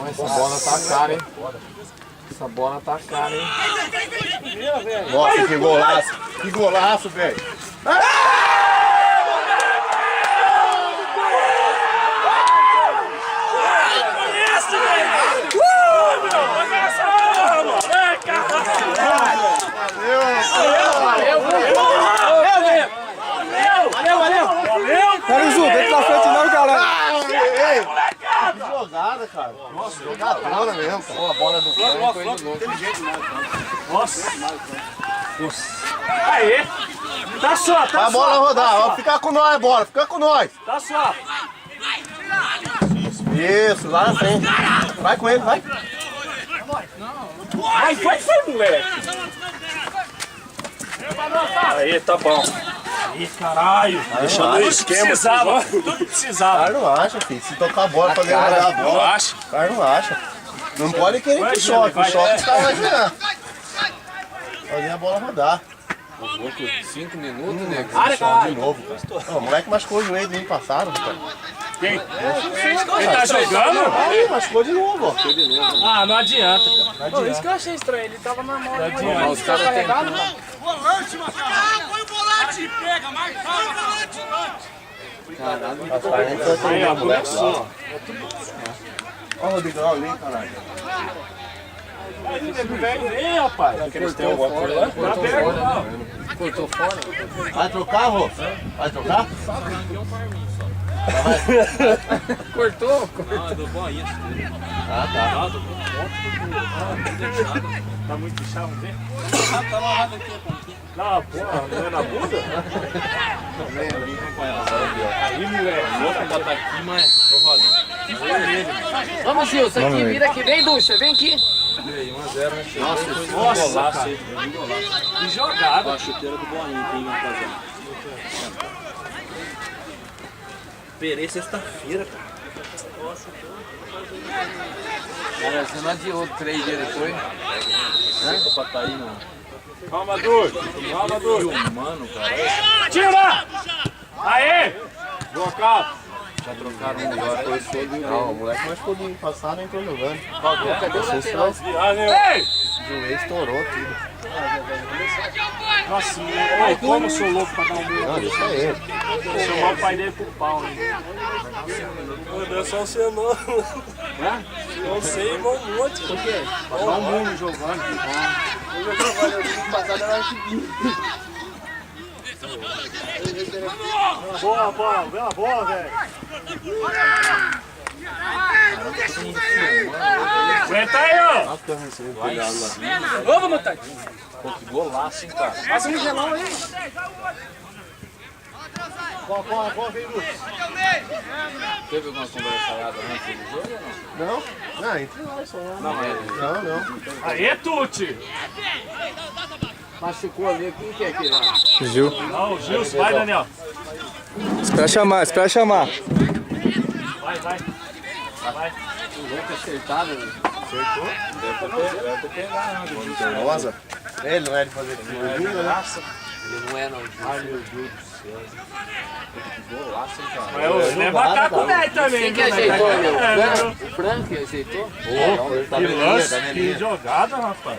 Essa bola tá cara, hein? Essa bola tá cara, hein? Nossa, que golaço! Que golaço, velho! Pera, Zu, dentro da frente não, galera. Que jogada, cara. Nossa, jogadora mesmo, cara. Pô, a bola do Franco foi de novo. Nossa. Aê. Tá só, tá A bola rodar, ó. Fica com nós, bola. Fica com nós. Tá só. Isso, lá na frente. Vai com ele, vai. Vai, moleque. Aí, tá bom. Aí, caralho. Deixando o esquema. Precisava, tudo que precisava. Cara, não acha, filho. Se tocar a bola pra ele rodar a bola. Eu acho. Cara, não acha. Não pode querer Vai, que choque. vai, O choque é. está lá já. Fazer a bola rodar. 5 minutos, né? De novo, cara. Ô, o moleque machucou o joelho no ano passado, cara. Quem? Ele tá jogando? Aí, machucou de novo, ó. Ah, não adianta, cara. Pô, isso que eu achei estranho, ele tava na mão. Não adianta. Os caras têm Volante, Marcão! Põe o volante! Pega, marca! Aí, ó, começou. Ó o Rodrigão ali, caralho. Vem, rapaz. Eles têm alguma coisa lá? Tá aberto, não. cortou fora. Vai trocar, Rô? Vai trocar? Cortou. Ah, tá. Tá muito inchado, vamos ver? Não, porra, não é na bunda? Aí, moleque. Vou botar aqui, mas... Vamos, Gilson, aqui, vira aqui. Vem, Ducha, vem aqui. 1-0, né? Nossa, cara. Que jogada. A chuteira do Boinha, tem rapaziada. Esperei sexta-feira, cara. Cara, você não adiou 3 dias depois. Seca pra tá aí, não. Calma, Ducha. Calma, Ducha. Mano, cara. Tira! Aê! Blocar. Já trocaram um agora. Não, o moleque machucou do ano passado e entrou jogando. Cadê o lateral? Ei! O joelho estourou tudo. Nossa, ai, como eu sou louco pra dar um murro. Não, deixa ele. Chamar o pai dele pro pau, hein? Não é só você não. Não sei, irmão, um monte. Por quê? Só um mundo jogando. Eu joguei agora, no domingo passado eu acho que... Boa, bola, bela bola, velho. Aguenta aí, ó. Vamos, Mutante. Pô, que golaço, hein, cara. Passa um gelão aí. Boa, vem, Lucas. Teve alguma conversaiada antes do jogo ou não? Não? Não, entre nós só. Não, é. Não. Aê, Tuti. Machucou ali, quem que é aqui lá? Gil. Não, o Gilson, vai, Daniel. Espera chamar, espera chamar. Vai. Vai. O louco acertado. Deve ter pegado. Rosa. Ele não é de fazer cirurgia, né? Ele não é, não. Ai, meu Deus do céu. Que golaço, hein, cara. Mas ele é macaco velho também, Quem que viu, né? ajeitou, meu? É, viu? O Frank ajeitou? Que lance, que jogada, rapaz.